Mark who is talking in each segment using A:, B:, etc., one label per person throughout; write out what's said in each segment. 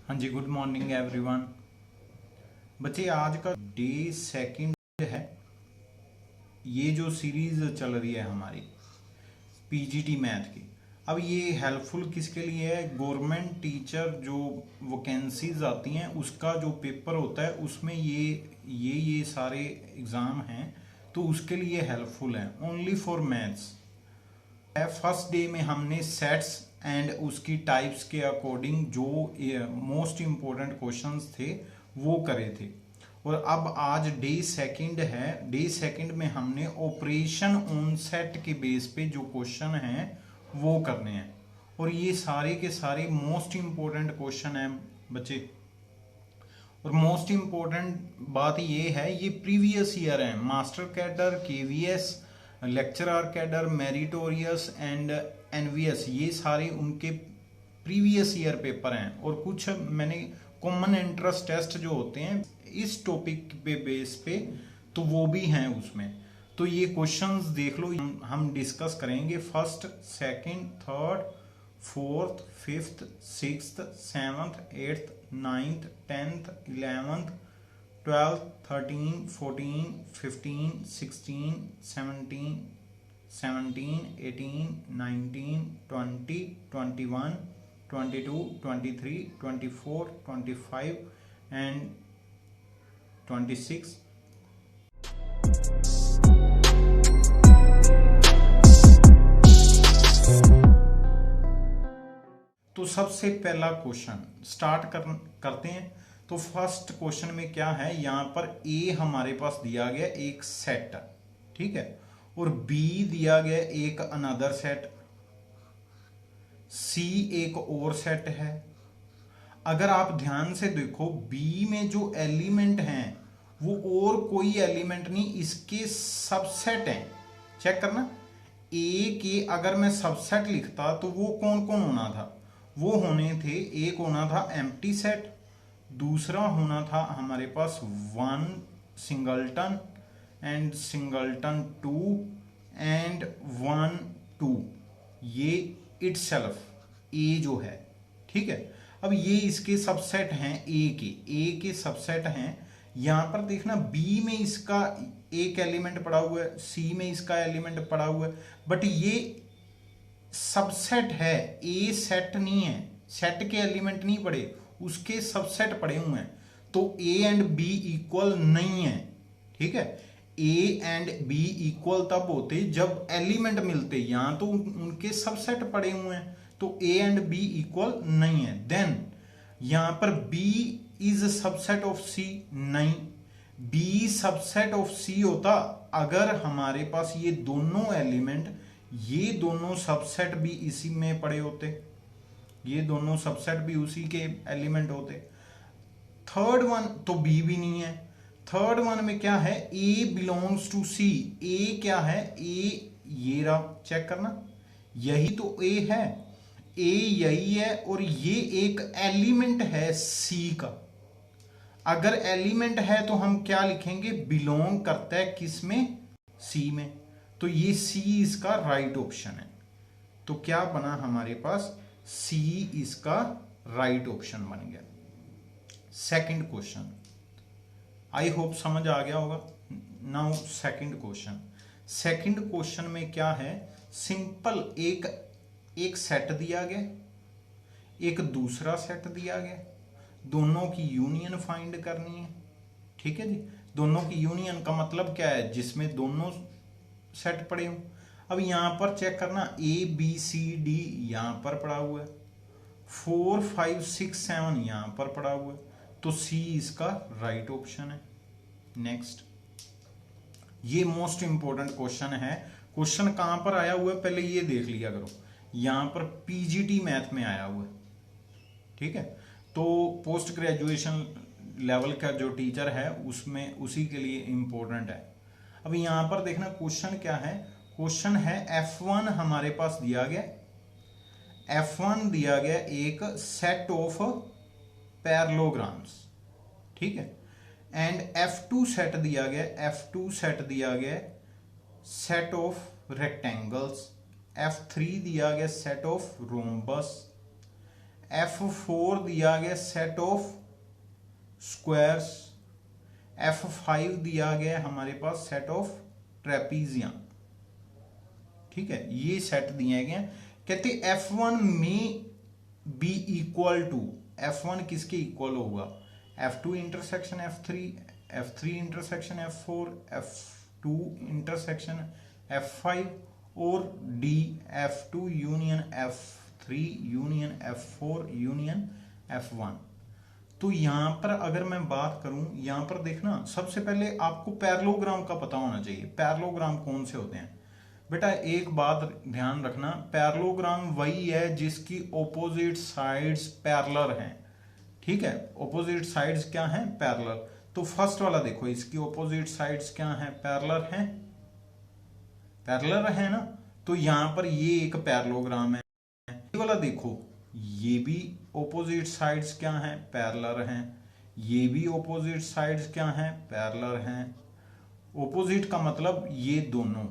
A: हाँ जी, good morning everyone. बच्चे आज का डे सेकंड है। ये जो सीरीज चल रही है हमारी पीजीटी मैथ की, अब ये हेल्पफुल किसके लिए है? गवर्नमेंट टीचर जो वैकेंसीज आती हैं उसका जो पेपर होता है उसमें ये सारे एग्ज़ाम हैं, तो उसके लिए हेल्पफुल है। ओनली फॉर मैथ्स है। फर्स्ट डे में हमने सेट्स एंड उसकी टाइप्स के अकॉर्डिंग जो मोस्ट इम्पोर्टेंट क्वेश्चंस थे वो करे थे। और अब आज डे सेकंड है। डे सेकंड में हमने ऑपरेशन ऑन सेट के बेस पे जो क्वेश्चन हैं वो करने हैं। और ये सारे के सारे मोस्ट इम्पोर्टेंट क्वेश्चन हैं बच्चे। और मोस्ट इम्पोर्टेंट बात ये है, ये प्रीवियस ईयर है। Master cadre, KVS, lecturer cadre, meritorious and NVS, ये सारे उनके प्रीवियस ईयर पेपर हैं। और कुछ मैंने कॉमन एंट्रेंस टेस्ट जो होते हैं इस टॉपिक पे बेस पे, तो वो भी हैं उसमें। तो ये क्वेश्चंस देख लो, हम डिस्कस करेंगे। First, second, third, fourth, fifth, sixth, seventh, eighth, ninth, tenth, 11th, 12th, 13, 14, 15, 16, 17, 18, 19, 20, 21, 22, 23, 24, 25 and 26। तो सबसे पहला क्वेश्चन करते हैं। तो फर्स्ट क्वेश्चन में क्या है, यहां पर ए हमारे पास दिया गया एक सेट, ठीक है, और बी दिया गया एक अनदर सेट, सी एक और सेट है। अगर आप ध्यान से देखो, बी में जो एलिमेंट हैं वो और कोई एलिमेंट नहीं, इसके सबसेट हैं। चेक करना, ए के अगर मैं सबसेट लिखता तो वो कौन कौन होना था? वो होने थे, एक होना था एम्प्टी सेट, दूसरा होना था हमारे पास one singleton and singleton two and one two, ये इटसेल्फ ए जो है, ठीक है। अब ये इसके सबसेट हैं, ए के सबसेट हैं। यहां पर देखना, बी में इसका एक एलिमेंट पड़ा हुआ है, सी में इसका एलिमेंट पड़ा हुआ है, बट ये सबसेट है, ए सेट नहीं है, सेट के एलिमेंट नहीं पड़े, उसके सबसेट पड़े हुए हैं। तो ए एंड बी इक्वल नहीं है, ठीक है। ए एंड बी इक्वल तब होते जब एलिमेंट मिलते, यहां तो उनके सबसेट पड़े हुए हैं, तो ए एंड बी इक्वल नहीं है। देन यहां पर B is subset of C, नहीं। बी सबसेट ऑफ सी होता अगर हमारे पास ये दोनों एलिमेंट, ये दोनों सबसेट भी इसी में पड़े होते, ये दोनों सबसेट भी उसी के एलिमेंट होते। थर्ड वन तो बी भी नहीं है। थर्ड वन में क्या है, ए बिलोंग्स टू सी। ए क्या है, ए ये रहा, चेक करना, यही तो ए है, ए यही है, और ये एक एलिमेंट है सी का। अगर एलिमेंट है तो हम क्या लिखेंगे, बिलोंग करता है किस में, सी में। तो ये सी इसका राइट ऑप्शन है। तो क्या बना हमारे पास, सी इसका राइट ऑप्शन बन गया। सेकंड क्वेश्चन, आई होप समझ आ गया होगा। Now second question. Second question में क्या है, सिंपल एक सेट दिया गया, एक दूसरा सेट दिया गया, दोनों की यूनियन फाइंड करनी है, ठीक है जी। दोनों की यूनियन का मतलब क्या है, जिसमें दोनों सेट पड़े हों। अब यहां पर चेक करना, ए बी सी डी यहां पर पड़ा हुआ है, 4 5 6 7 यहां पर पड़ा हुआ है, तो सी इसका राइट ऑप्शन है। नेक्स्ट, ये मोस्ट इंपॉर्टेंट क्वेश्चन है। क्वेश्चन कहां पर आया हुआ है पहले ये देख लिया करो, यहां पर पीजीटी मैथ में आया हुआ है, ठीक है। तो पोस्ट ग्रेजुएशन लेवल का जो टीचर है उसमें उसी के लिए इंपॉर्टेंट है। अब यहां पर देखना क्वेश्चन क्या है, क्वेश्चन है F1 हमारे पास दिया गया, F1 दिया गया एक सेट ऑफ पैरेललोग्राम्स, ठीक है। एंड F2 सेट दिया गया, F2 सेट दिया गया सेट ऑफ रेक्टेंगल्स, F3 दिया गया सेट ऑफ रोम्बस, F4 दिया गया सेट ऑफ स्क्वायर्स, F5 दिया गया हमारे पास सेट ऑफ ट्रेपीजियम। ठीक है, ये सेट दिए गए। कहते F1 में बी इक्वल टू, F1 किसके इक्वल होगा, F2 intersection F3, F3 intersection F4, F2 intersection F5 और D F2 union F3 union F4 union F1। तो यहां पर अगर मैं बात करूं, यहां पर देखना, सबसे पहले आपको पैरेललोग्राम का पता होना चाहिए। पैरेललोग्राम कौन से होते हैं बेटा, एक बात ध्यान रखना, पैरेललोग्राम वही है जिसकी ऑपोजिट साइड्स पैरेलल हैं। ठीक है, ऑपोजिट साइड्स क्या हैं, पैरेलल। तो फर्स्ट वाला देखो, इसकी ऑपोजिट साइड्स क्या हैं, पैरेलल हैं, पैरेलल है ना। तो यहां पर ये एक पैरेललोग्राम है। ये वाला देखो, ये भी ऑपोजिट साइड्स क्या हैं, पैरेलल हैं। ये भी ऑपोजिट साइड्स क्या हैं, पैरेलल हैं। ऑपोजिट का मतलब ये दोनों,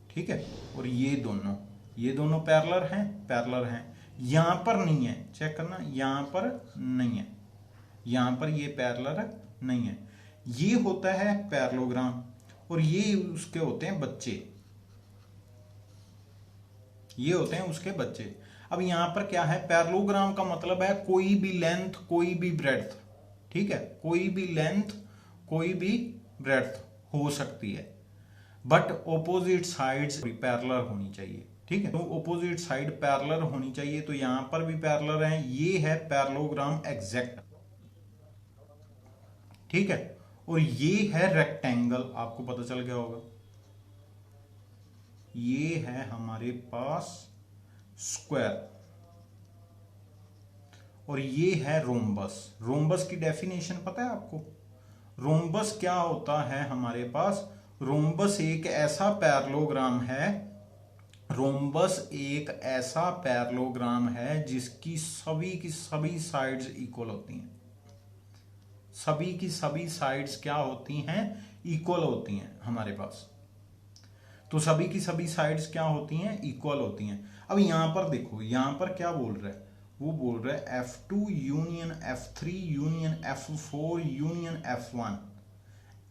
A: ठीक है, और ये दोनों पैरेलल हैं, पैरेलल हैं। यहां पर नहीं है, चेक करना, यहां पर नहीं है, यहां पर ये पैरेलल नहीं है। ये होता है पैरेललोग्राम, और ये उसके होते हैं बच्चे, ये होते हैं उसके बच्चे। अब यहां पर क्या है, पैरेललोग्राम का मतलब है कोई भी लेंथ कोई भी ब्रेड्थ, ठीक है, कोई भी लेंथ कोई भी ब्रेड्थ हो सकती है, बट ऑपोजिट साइड्स पैरेलल होनी चाहिए। ठीक है, तो ऑपोजिट साइड पैरेलल होनी चाहिए। तो यहां पर भी पैरेलल है, ये है पैरेललोग्राम एग्जैक्ट। ठीक है, और ये है रेक्टेंगल, आपको पता चल गया होगा। ये है हमारे पास स्क्वायर, और ये है रोम्बस। रोम्बस की डेफिनेशन पता है आपको, रोम्बस क्या होता है हमारे पास, रोम्बस एक ऐसा पैरेललोग्राम है, रोम्बस एक ऐसा पैरेललोग्राम है जिसकी सभी की सभी साइड्स इक्वल होती हैं। सभी की सभी साइड्स क्या होती हैं, इक्वल होती हैं हमारे पास। तो सभी की सभी साइड्स क्या होती हैं, इक्वल होती हैं। अब यहां पर देखो, यहां पर क्या बोल रहा है, वो बोल रहा है F2 union F3 union F4 union F1।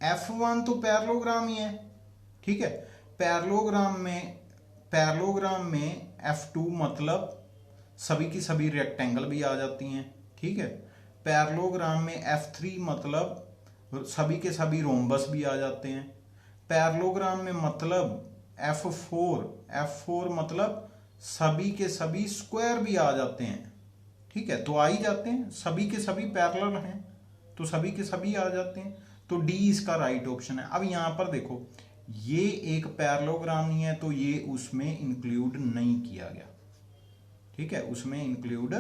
A: F1 तो पैरेललोग्राम ही है, ठीक है। पैरेललोग्राम में F2 मतलब सभी की सभी रेक्टेंगल भी आ जाती हैं, ठीक है। पैरेललोग्राम में F3 मतलब सभी के सभी रोम्बस भी आ जाते हैं। पैरेललोग्राम में मतलब F4 मतलब सभी के सभी स्क्वायर भी आ जाते हैं, ठीक है। तो आ ही जाते हैं, सभी के सभी पैरेलल हैं, तो सभी के सभी आ जाते हैं। तो डी इसका राइट ऑप्शन है। अब यहां पर देखो, ये एक पैरेललोग्राम नहीं है, तो ये उसमें इंक्लूड नहीं किया गया, ठीक है, उसमें इंक्लूड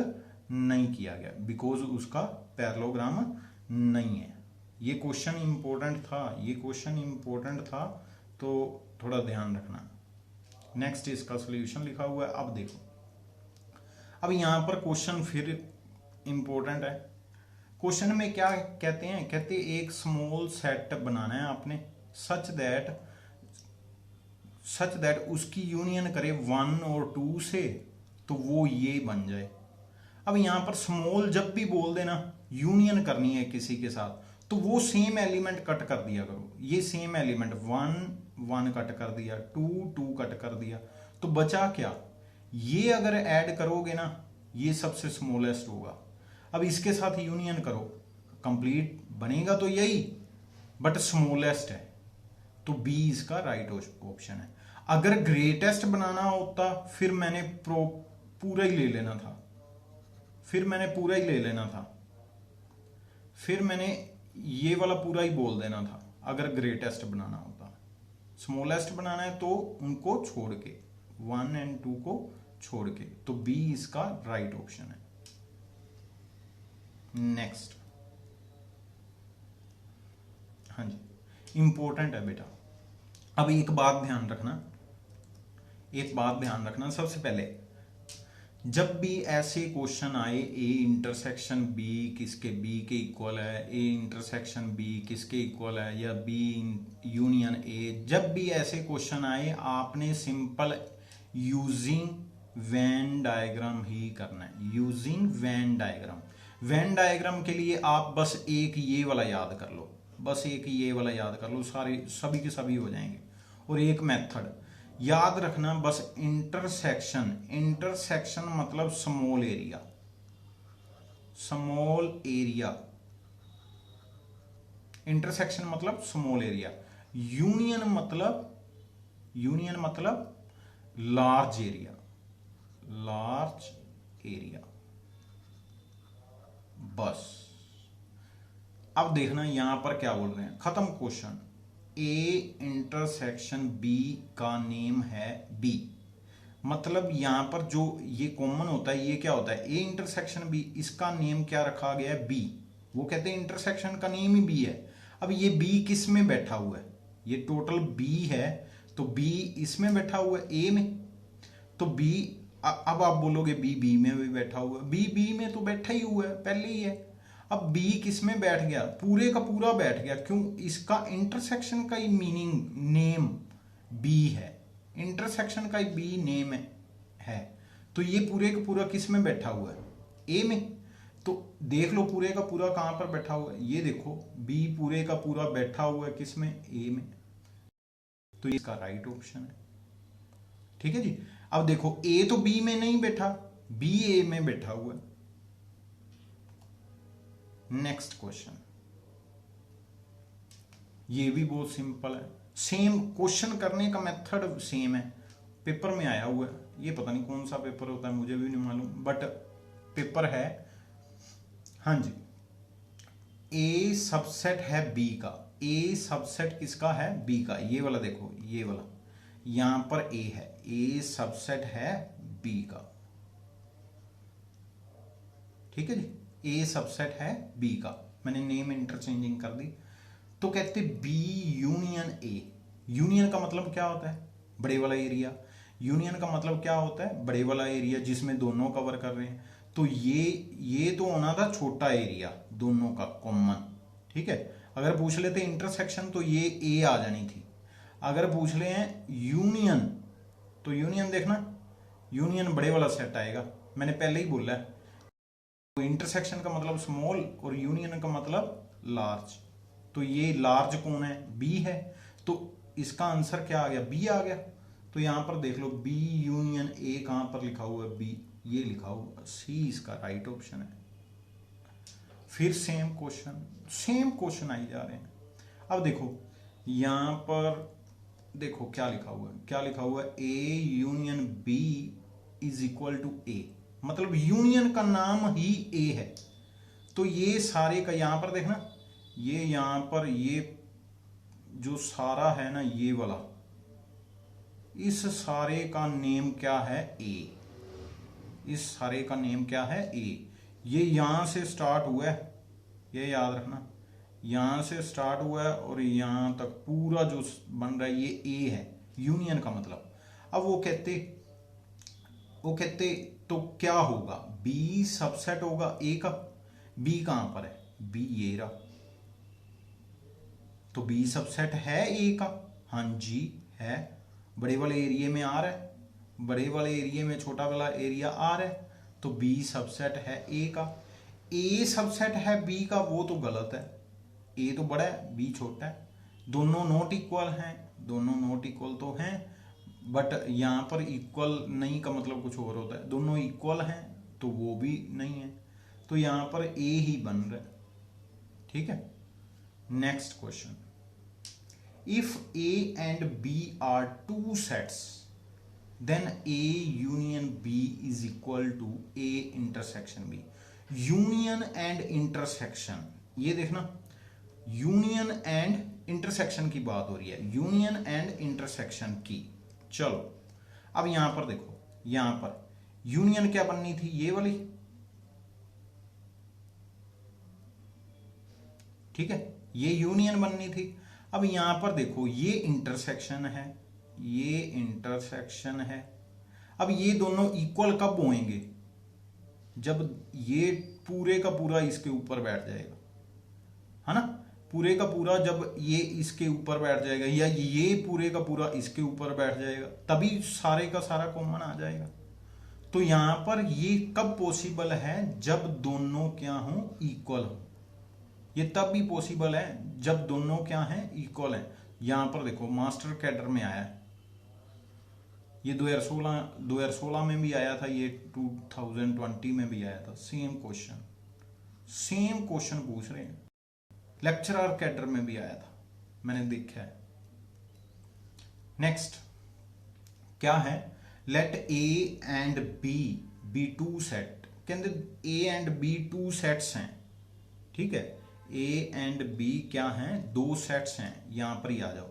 A: नहीं किया गया बिकॉज उसका पैरेललोग्राम नहीं है। ये क्वेश्चन इंपॉर्टेंट था, ये क्वेश्चन इंपॉर्टेंट था, तो थोड़ा ध्यान रखना। नेक्स्ट इसका सॉल्यूशन लिखा हुआ है। अब देखो, अब यहां पर क्वेश्चन फिर इंपॉर्टेंट है। क्वेश्चन में क्या कहते हैं, कहते एक स्मॉल सेट बनाना है आपने, सच दैट उसकी यूनियन करे 1 और 2 से, तो वो ये बन जाए। अब यहां पर स्मॉल जब भी बोल देना, यूनियन करनी है किसी के साथ, तो वो सेम एलिमेंट कट कर दिया करो। ये सेम एलिमेंट 1 कट कर दिया, 2 कट कर दिया, तो बचा क्या, ये अगर ऐड करोगे ना, ये सबसे स्मॉलेस्ट होगा। अब इसके साथ यूनियन करो, कंप्लीट बनेगा तो यही, बट स्मॉलेस्ट है, तो बी इसका राइट ऑप्शन है। अगर ग्रेटेस्ट बनाना होता फिर मैंने पूरा ही ले लेना था, फिर मैंने ये वाला पूरा ही बोल देना था। अगर ग्रेटेस्ट बनाना होता, स्मॉलेस्ट बनाना है तो उनको छोड़ के, 1 और 2 को छोड़ के, तो बी इसका राइट ऑप्शन है। नेक्स्ट, हाँ जी, इंपॉर्टेंट है बेटा। अब एक बात ध्यान रखना, सबसे पहले जब भी ऐसे क्वेश्चन आए, ए इंटरसेक्शन बी किसके बी के इक्वल है, ए इंटरसेक्शन बी किसके इक्वल है, या बी यूनियन ए, जब भी ऐसे क्वेश्चन आए, आपने सिंपल यूजिंग वेन डायग्राम ही करना है, using Venn diagram. Venn diagram के लिए आप बस एक ये वाला याद कर लो, बस एक ये वाला याद कर लो, सारे सभी के सभी हो जाएंगे। और एक मेथड याद रखना बस, इंटरसेक्शन। इंटरसेक्शन मतलब small area, small area. Intersection मतलब स्मॉल एरिया। यूनियन मतलब लार्ज एरिया, लार्ज एरिया। बस अब देखना यहां पर क्या बोल रहे हैं, खत्म क्वेश्चन। ए इंटरसेक्शन बी का नेम है बी, मतलब यहां पर जो ये कॉमन होता है, ये क्या होता है, ए इंटरसेक्शन बी, इसका नेम क्या रखा गया है, बी। वो कहते हैं इंटरसेक्शन का नेम ही बी है। अब ये बी किस में बैठा हुआ है, ये टोटल बी है, तो बी इसमें बैठा हुआ है, ए में। तो बी, अब आप बोलोगे बी में भी बैठा हुआ है, बी में तो बैठा ही हुआ है, पहले ही है। अब बी किस में बैठ गया, पूरे का पूरा बैठ गया, क्यों, इसका इंटरसेक्शन का ही मीनिंग नेम बी है, इंटरसेक्शन का ही बी नेम है। तो ये पूरे का पूरा किस में बैठा हुआ है, ए में। तो देख लो पूरे का पूरा कहां पर बैठा हुआ है, ये देखो बी पूरे का पूरा बैठा हुआ है किस में, ए में। तो इसका राइट ऑप्शन है। ठीक है जी। अब देखो ए तो बी में नहीं बैठा, बी ए में बैठा हुआ है। नेक्स्ट क्वेश्चन, ये भी बहुत सिंपल है, सेम क्वेश्चन करने का मेथड सेम है, पेपर में आया हुआ है। ये पता नहीं कौन सा पेपर होता है, मुझे भी नहीं मालूम, बट पेपर है। हाँ जी, ए सबसेट है बी का, ए सबसेट किसका है, बी का। ये वाला देखो, ये वाला यहां पर ए है, ए सबसेट है बी का। ठीक है जी, ए सबसेट है बी का, मैंने नेम इंटरचेंजिंग कर दी। तो कहते बी यूनियन ए। यूनियन का मतलब क्या होता है, बड़े वाला एरिया। यूनियन का मतलब क्या होता है, बड़े वाला एरिया जिसमें दोनों कवर कर रहे हैं। तो ये तो होना था छोटा एरिया दोनों का कॉमन। ठीक है, अगर पूछ लेते इंटरसेक्शन तो ये ए आ जानी थी। अगर पूछ ले हैं यूनियन, तो यूनियन देखना, यूनियन बड़े वाला सेट आएगा, मैंने पहले ही बोला है। तो इंटरसेक्शन का मतलब स्मॉल और यूनियन का मतलब लार्ज। तो ये लार्ज कौन है, बी है। तो इसका आंसर क्या आ गया, बी आ गया। तो यहां पर देख लो बी यूनियन ए कहां पर लिखा हुआ है, बी, ये लिखा हुआ, सी इसका राइट ऑप्शन है। फिर सेम क्वेश्चन आई जा रहे हैं। अब देखो यहां पर देखो क्या लिखा हुआ है, क्या लिखा हुआ है, A union B is equal to A, मतलब यूनियन का नाम ही ए है। तो ये सारे का यहां पर देखना, ये यहां पर ये जो सारा है ना, ये वाला, इस सारे का नेम क्या है, ए। इस सारे का नेम क्या है, ए। ये यहां से स्टार्ट हुआ है, ये याद रखना, यहां से स्टार्ट हुआ है और यहां तक पूरा जो बन रहा है ये ए है, यूनियन का मतलब। अब वो कहते तो क्या होगा, बी सबसेट होगा ए का। बी कहां पर है, बी ये रहा, तो बी सबसेट है ए का, हाँ जी है। बड़े वाले एरिया में आ रहा है, बड़े वाले एरिया में छोटा वाला एरिया आ रहा है, तो बी सबसेट है ए का। ए सबसेट है बी का, वो तो गलत है, ए तो बड़ा है बी छोटा है। दोनों नॉट इक्वल हैं, दोनों नॉट इक्वल तो हैं, बट यहां पर इक्वल नहीं का मतलब कुछ और होता है, दोनों इक्वल हैं तो वो भी नहीं है, तो यहां पर ए ही बन रहा है। ठीक है, next question, if A and B are two sets then A union B is equal to A intersection B. Union and intersection, ये देखना, यूनियन एंड इंटरसेक्शन की बात हो रही है, यूनियन एंड इंटरसेक्शन की। चलो अब यहां पर देखो, यहां पर यूनियन क्या बननी थी, ये वाली। ठीक है, ये यूनियन बननी थी। अब यहां पर देखो ये इंटरसेक्शन है, ये इंटरसेक्शन है। अब ये दोनों इक्वल कब होंगे, जब ये पूरे का पूरा इसके ऊपर बैठ जाएगा, है ना, पूरे का पूरा जब ये इसके ऊपर बैठ जाएगा या ये पूरे का पूरा इसके ऊपर बैठ जाएगा, तभी सारे का सारा कॉमन आ जाएगा। तो यहां पर ये कब पॉसिबल है, जब दोनों क्या हो, इक्वल हो। ये तब भी पॉसिबल है जब दोनों क्या हैं, इक्वल हैं। यहां पर देखो मास्टर कैडर में आया है, ये 2016 में भी आया था, ये 2020 में भी आया था। सेम क्वेश्चन पूछ रहे हैं। लेक्चरर कैडर में भी आया था, मैंने देखा है। नेक्स्ट क्या है, let A and B be two set. कहते A and B two sets हैं, ठीक है। ए एंड बी क्या हैं, दो सेट्स हैं। यहां पर ही आ जाओ।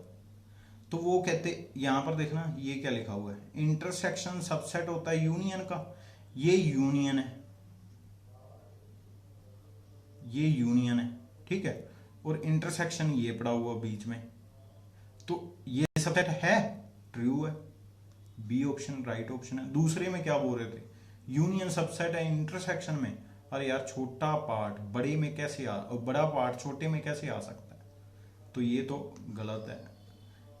A: तो वो कहते, यहां पर देखना ये क्या लिखा हुआ है, इंटरसेक्शन सबसेट होता है यूनियन का। ये यूनियन है, ये यूनियन है, ठीक है। और इंटरसेक्शन ये पड़ा हुआ बीच में, तो ये सबसेट है, ट्रू है। बी ऑप्शन राइट ऑप्शन है। दूसरे में क्या बोल रहे थे, यूनियन सबसेट है इंटरसेक्शन में। अरे यार छोटा पार्ट बड़े में कैसे और बड़ा पार्ट छोटे में कैसे आ सकता है, तो ये तो गलत है।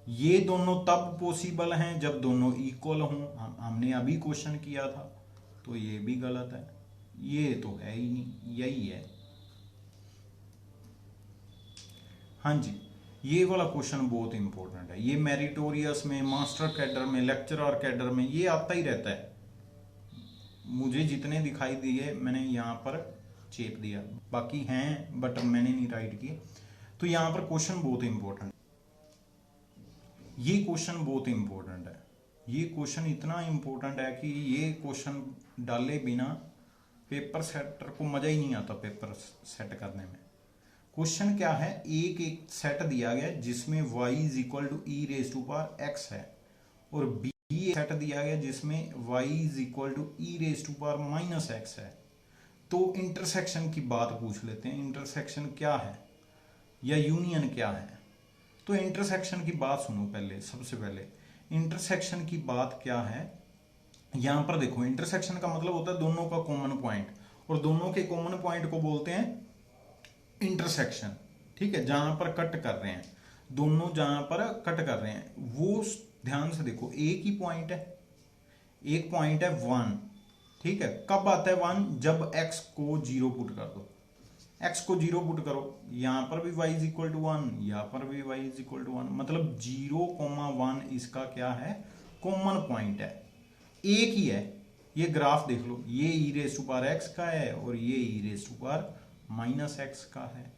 A: ये दोनों तब पॉसिबल हैं जब दोनों इक्वल हों, हमने अभी क्वेश्चन किया था, तो ये भी गलत है। ये तो है ही नहीं, यही है। हाँ जी, ये वाला क्वेश्चन बहुत इंपॉर्टेंट है। ये मेरिटोरियस में, मास्टर कैडर में, लेक्चरर कैडर में ये आता ही रहता है। मुझे जितने दिखाई दिए मैंने यहाँ पर चेप दिया, बाकी हैं बट मैंने नहीं राइट किए। तो यहाँ पर क्वेश्चन बहुत इंपॉर्टेंट, ये क्वेश्चन बहुत इंपॉर्टेंट है। ये क्वेश्चन इतना इंपॉर्टेंट है कि ये क्वेश्चन डाले बिना पेपर सेटर को मजा ही नहीं आता पेपर सेट करने में। क्वेश्चन क्या है, एक सेट दिया गया जिसमें y is equal to e raise to power x है, और b सेट दिया गया जिसमें y is equal to e raise to power minus x है। तो इंटरसेक्शन की बात पूछ लेते हैं, इंटरसेक्शन क्या है या यूनियन क्या है। तो इंटरसेक्शन की बात सुनो पहले, सबसे पहले इंटरसेक्शन की बात क्या है। यहां पर देखो, इंटरसेक्शन का मतलब होता है दोनों का कॉमन पॉइंट, और दोनों के कॉमन पॉइंट को बोलते हैं इंटरसेक्शन, ठीक है। जहां पर कट कर रहे हैं दोनों, जहां पर कट कर रहे हैं वो ध्यान से देखो, एक ही पॉइंट है, एक पॉइंट है 1, ठीक है। कब आता है 1, जब x को 0 पुट कर दो। x को 0 पुट करो, यहां पर भी y इज इक्वल टू 1, यहां पर भी y इज इक्वल टू 1, मतलब 0,1 इसका क्या है, कॉमन पॉइंट है, एक ही है। ये ग्राफ देख लो, ये e raise to power x का है और ये e raise to power minus x का है।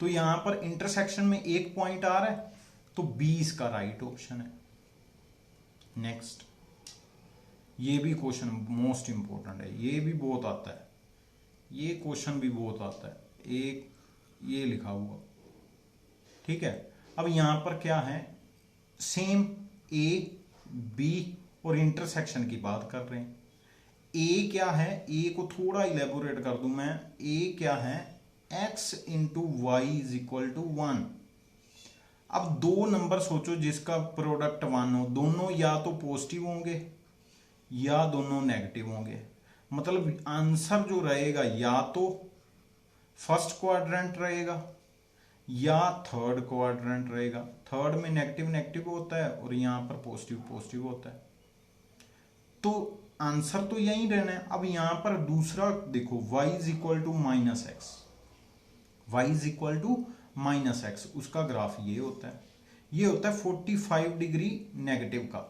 A: तो यहां पर इंटरसेक्शन में एक पॉइंट आ रहा है, तो बी इसका राइट ऑप्शन है। नेक्स्ट, ये भी क्वेश्चन मोस्ट इंपॉर्टेंट है, ये भी बहुत आता है, ये क्वेश्चन भी बहुत आता है। एक ये लिखा हुआ, ठीक है। अब यहां पर क्या है, सेम ए बी और इंटरसेक्शन की बात कर रहे हैं। ए क्या है, ए को थोड़ा इलेबोरेट कर दूं मैं। ए क्या है, x into y is equal to 1। अब दो नंबर सोचो जिसका प्रोडक्ट 1 हो, दोनों या तो पॉजिटिव होंगे या दोनों नेगेटिव होंगे। मतलब आंसर जो रहेगा या तो फर्स्ट क्वाड्रेंट रहेगा या थर्ड क्वाड्रेंट रहेगा। थर्ड में नेगेटिव नेगेटिव होता है और यहां पर पॉजिटिव पॉजिटिव होता है, तो आंसर तो यही रहना है। अब यहां पर दूसरा देखो, y is equal to minus x, y is equal to minus x, उसका ग्राफ ये होता है, ये होता है 45 डिग्री नेगेटिव का।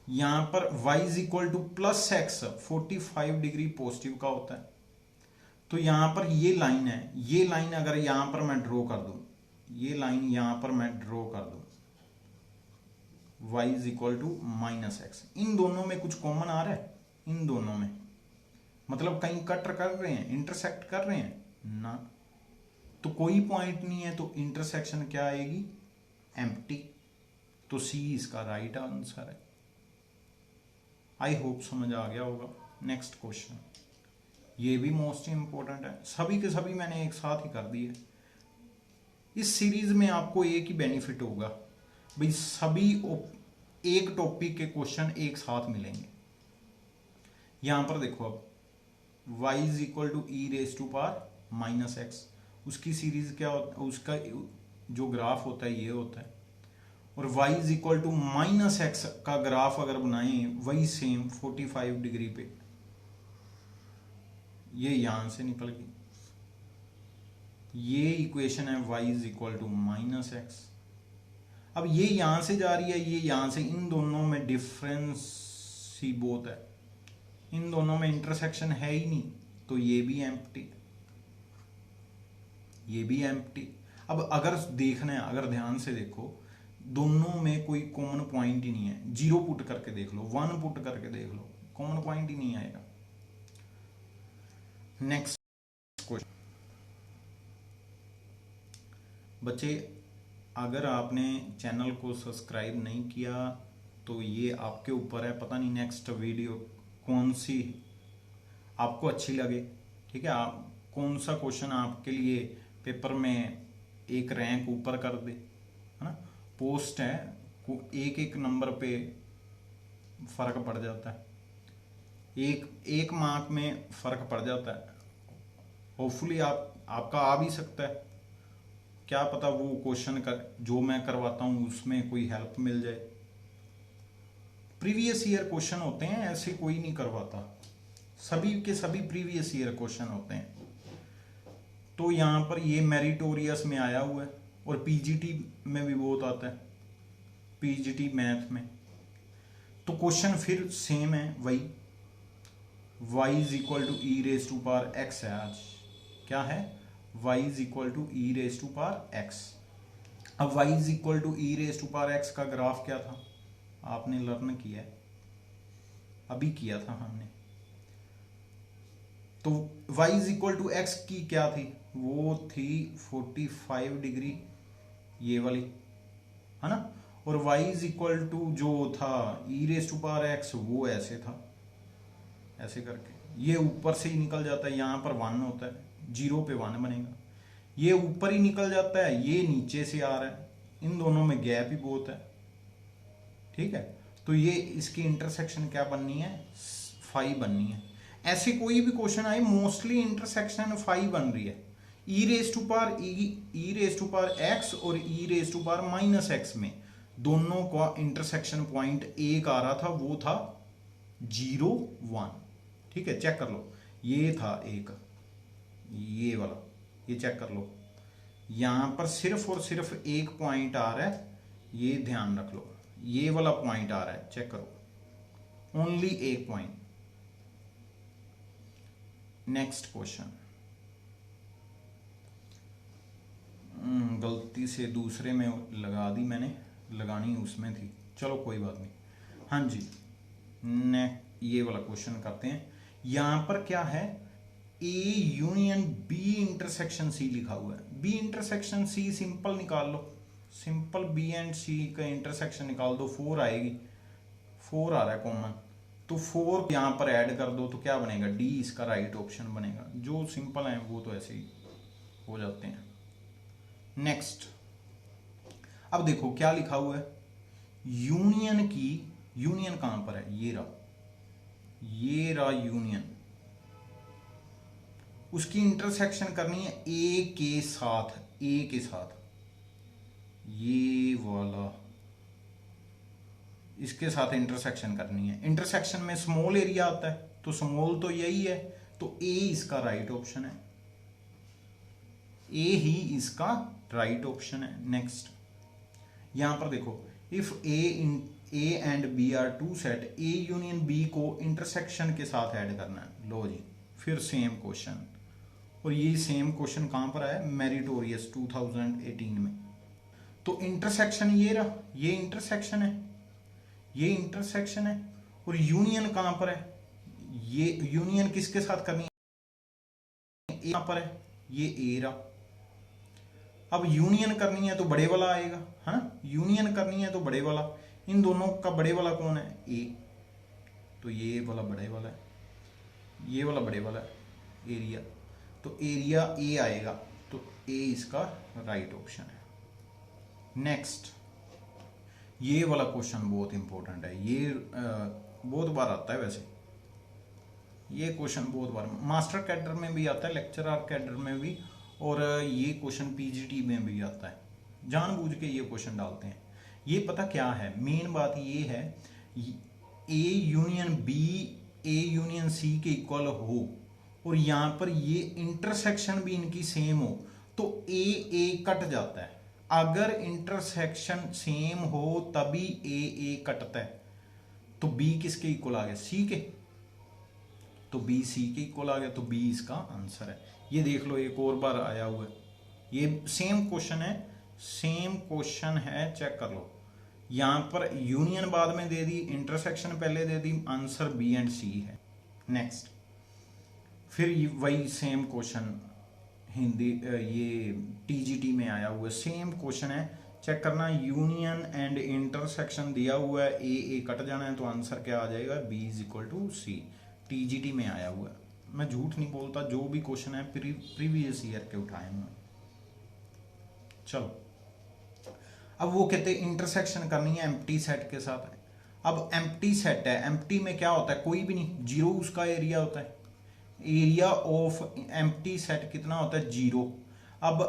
A: यहां पर y is equal two plus x 45 degree positive का होता है। तो यहां पर ये लाइन है, ये लाइन अगर यहां पर मैं ड्रॉ कर दूं, ये लाइन यहां पर मैं ड्रॉ कर दूं, y is equal to minus x, इन दोनों में कुछ कॉमन आ रहा है, इन दोनों में, मतलब कहीं कट कर रहे हैं, इंटरसेक्ट कर रहे हैं ना, तो कोई पॉइंट नहीं है, तो इंटरसेक्शन क्या आएगी, एम्प्टी। तो सी इसका राइट आंसर है। आई होप समझ आ गया होगा। नेक्स्ट क्वेश्चन, ये भी मोस्ट इंपॉर्टेंट है, सभी के सभी मैंने एक साथ ही कर दिए। इस सीरीज में आपको एक ही बेनिफिट होगा भाई, सभी एक टॉपिक के क्वेश्चन एक साथ मिलेंगे। यहां पर देखो, अब y is equal to e raise to power minus x, उसकी सीरीज क्या होता है, उसका जो ग्राफ होता है ये होता है, और y is equal to minus x का ग्राफ अगर बनाएं वही सेम 45 डिग्री पे, ये यहां से निकल गई, ये इक्वेशन है y is equal to minus x. अब ये यहां से जा रही है, ये यहां से, इन दोनों में डिफरेंस ही बहुत है, इन दोनों में इंटरसेक्शन है ही नहीं, तो ये भी एम्प्टी, ये भी एम्प्टी। अब अगर देखना है, अगर ध्यान से देखो, दोनों में कोई कॉमन पॉइंट ही नहीं है, 0 पुट करके देख लो, 1 पुट करके देख लो, कॉमन पॉइंट ही नहीं आएगा। नेक्स्ट क्वेश्चन बच्चे, अगर आपने चैनल को सब्सक्राइब नहीं किया तो ये आपके ऊपर है, पता नहीं नेक्स्ट वीडियो कौन सी आपको अच्छी लगे, ठीक है, आप कौन सा क्वेश्चन आपके लिए पेपर में एक रैंक ऊपर कर दे, है ना। पोस्ट है, एक एक नंबर पे फर्क पड़ जाता है, एक मार्क में फर्क पड़ जाता है। होपफुली आपका आ भी सकता है, क्या पता वो क्वेश्चन जो मैं करवाता हूँ उसमें कोई हेल्प मिल जाए। प्रीवियस ईयर क्वेश्चन होते हैं, ऐसे कोई नहीं करवाता, सभी के सभी प्रीवियस ईयर क्वेश्चन होते हैं। तो यहाँ पर ये मेरिटोरियस में आया हुआ है, और पीजीटी में भी बहुत आता है, पीजीटी मैथ में। तो क्वेश्चन फिर सेम है, वही y is equal to e raise to power x है। आज क्या है, y is equal to e raise to power x. अब y is equal to e raise to power x का ग्राफ क्या था, आपने लर्न किया है, अभी किया था हमने। तो y is equal to x की क्या थी, वो थी 45 डिग्री, ये वाली, है ना। और y इज इक्वल टू जो था ई रेज टू पावर एक्स, वो ऐसे था, ऐसे करके, ये ऊपर से ही निकल जाता है, यहां पर 1 होता है, 0 पे 1 बनेगा, ये ऊपर ही निकल जाता है, ये नीचे से आ रहा है, इन दोनों में गैप ही बहुत है, ठीक है। तो ये इसकी इंटरसेक्शन क्या बननी है, 5 बननी है। ऐसे कोई भी क्वेश्चन आए, मोस्टली इंटरसेक्शन 5 बन रही है। E raise to power x और e raise to power minus x में दोनों का इंटरसेक्शन पॉइंट एक आ रहा था, वो था 0 1, ठीक है, चेक कर लो, ये था एक, ये वाला, ये चेक कर लो, यहां पर सिर्फ और सिर्फ एक पॉइंट आ रहा है, ये ध्यान रख लो, ये वाला पॉइंट आ रहा है, चेक करो, ओनली एक पॉइंट। नेक्स्ट क्वेश्चन, गलती से दूसरे में लगा दी मैंने, लगानी उसमें थी, चलो कोई बात नहीं। हाँ जी, ये वाला क्वेश्चन करते हैं। यहां पर क्या है, A union B intersection C लिखा हुआ है। बी इंटरसेक्शन सी सिंपल निकाल लो, सिंपल बी एंड सी का इंटरसेक्शन निकाल दो, 4 आएगी, 4 आ रहा है कॉमन, तो 4 यहां पर ऐड कर दो, तो क्या बनेगा, डी इसका राइट ऑप्शन बनेगा। जो सिंपल है वो तो ऐसे ही हो जाते हैं। नेक्स्ट, अब देखो क्या लिखा हुआ है, यूनियन की, यूनियन कहां पर है, ये रहा यूनियन, उसकी इंटरसेक्शन करनी है ए के साथ, ए के साथ, ये वाला, इसके साथ इंटरसेक्शन करनी है। इंटरसेक्शन में स्मॉल एरिया आता है, तो स्मॉल तो यही है, तो ए इसका राइट ऑप्शन है, ए ही इसका राइट ऑप्शन है। नेक्स्ट, यहां पर देखो, if A and B are two set, A union B को इंटरसेक्शन के साथ ऐड करना है। लो जी, फिर सेम क्वेश्चन, और ये सेम क्वेश्चन कहां पर आया, मेरिटोरियस 2018 में। तो इंटरसेक्शन ये रहा, ये इंटरसेक्शन है, ये इंटरसेक्शन है, और यूनियन कहां पर है, ये यूनियन किसके साथ करनी है, यहां पर है, ये ए रहा। अब यूनियन करनी है तो बड़े वाला आएगा, है ना, यूनियन करनी है तो बड़े वाला, इन दोनों का बड़े वाला कौन है, ए, तो ये वाला बड़े वाला है, ये वाला बड़े वाला है, एरिया, तो एरिया ए आएगा, तो ए इसका राइट ऑप्शन है। नेक्स्ट, ये वाला क्वेश्चन बहुत इंपॉर्टेंट है, ये बहुत बार आता है, वैसे ये क्वेश्चन बहुत बार मास्टर कैडर में भी आता है, लेक्चरर कैडर में भी, और ये क्वेश्चन पीजीटी में भी आता है, जानबूझ के ये क्वेश्चन डालते हैं। ये पता क्या है, मेन बात ये है, A union B A union C के इक्वल हो और यहाँ पर ये इंटरसेक्शन भी इनकी सेम हो तो ए कट जाता है। अगर इंटरसेक्शन सेम हो तभी ए कटता है। तो बी किसके इक्वल आ गया, सी के, तो बी सी के इक्वल आ गया, तो बी इसका आंसर है। ये देख लो एक और बार आया हुआ है, ये सेम क्वेश्चन है, सेम क्वेश्चन है, चेक कर लो। यहां पर यूनियन बाद में दे दी, इंटरसेक्शन पहले दे दी, आंसर बी एंड सी है। नेक्स्ट, फिर वही सेम क्वेश्चन हिंदी ये टीजीटी में आया हुआ है, सेम क्वेश्चन है, चेक करना। यूनियन एंड इंटरसेक्शन दिया हुआ है, ए कट जाना है, तो आंसर क्या आ जाएगा, B is equal to C. TGT में आया हुआ है, मैं झूठ नहीं बोलता, जो भी क्वेश्चन है प्रीवियस ईयर के उठाए हुए। चलो, अब वो कहते हैं इंटरसेक्शन करनी है एम्प्टी सेट के साथ। अब एम्प्टी सेट है, एम्प्टी में क्या होता है, कोई भी नहीं, जीरो उसका एरिया होता है। एरिया ऑफ एम्प्टी सेट कितना होता है, जीरो। अब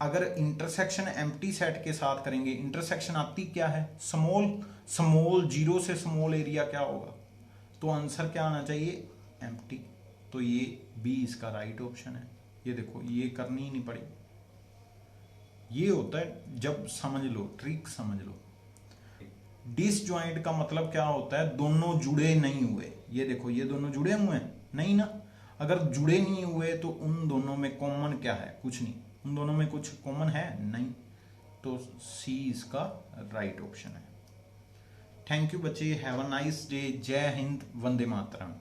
A: अगर इंटरसेक्शन एम्प्टी सेट के साथ करेंगे, इंटरसेक्शन आती क्या है, स्मॉल, जीरो से स्मॉल एरिया क्या होगा, तो आंसर क्या आना चाहिए, एम्प्टी। तो ये बी इसका राइट ऑप्शन है। ये देखो, ये करनी ही नहीं पड़ी। ये होता है जब समझ लो, ट्रिक समझ लो। डिसजॉइंट का मतलब क्या होता है, दोनों जुड़े नहीं हुए। ये देखो, ये दोनों जुड़े हुए हैं नहीं ना, अगर जुड़े नहीं हुए तो उन दोनों में कॉमन क्या है, कुछ नहीं, उन दोनों में कुछ कॉमन है नहीं, तो सी इसका राइट ऑप्शन है। थैंक यू बच्चे, हैव अ नाइस डे, जय हिंद, वंदे मातरम।